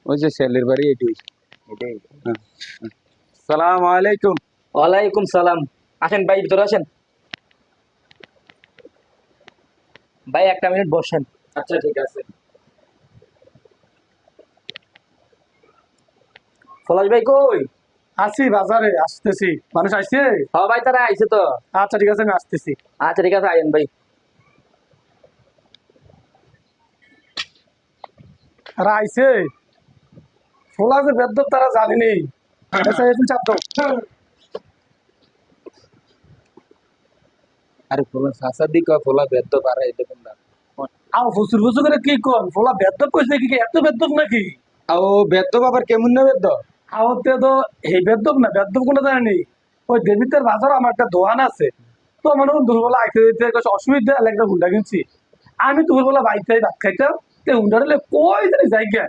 ওই যে ছেলের বাড়ি এটাই এটাই। হ্যাঁ, হ্যাঁ। সালাম আলাইকুম। ওয়ালাইকুম সালাম। আসেন ভাই, ভিতরে আসেন। ভাই একটা মিনিট বসেন। আচ্ছা ঠিক আছে। পলাশ ভাই কই? আসি বাজারে, আসতেছি। মানুষ আসছে? হ্যাঁ ভাই, তারা আইছে তো। আচ্ছা ঠিক আছে, আমি আসতেছি। আচ্ছা ঠিক আছে, আইন ভাই। তারা আইছে, ফোলা যে বেদ্য তারা জানেনি। আচ্ছা, এখন চাপ দাও। আরে ফোলা সাসা দি কয় ফোলা বেদ্য পারে এটা কোনটা? আও ফুসুর ফুসুর করে কি কোন? ফোলা বেদ্য কইছে কি? এত বেদ্য নাকি? ও বেদ্য বাবার কেমন না বেদ্য? আওতে তো এই বেদ্য না, বেদ্য কোনো জানেনি। ওই দেবিতের বাজার আমার একটা দোকান আছে। তো আমার দুপুরবেলা আইতে দিতে অসুবিধা একটা হুন্ডা কিনছি। আমি দুপুরবেলা বাইতে ভাত খাইতাম, হুন্ডা কই জানি যাই গে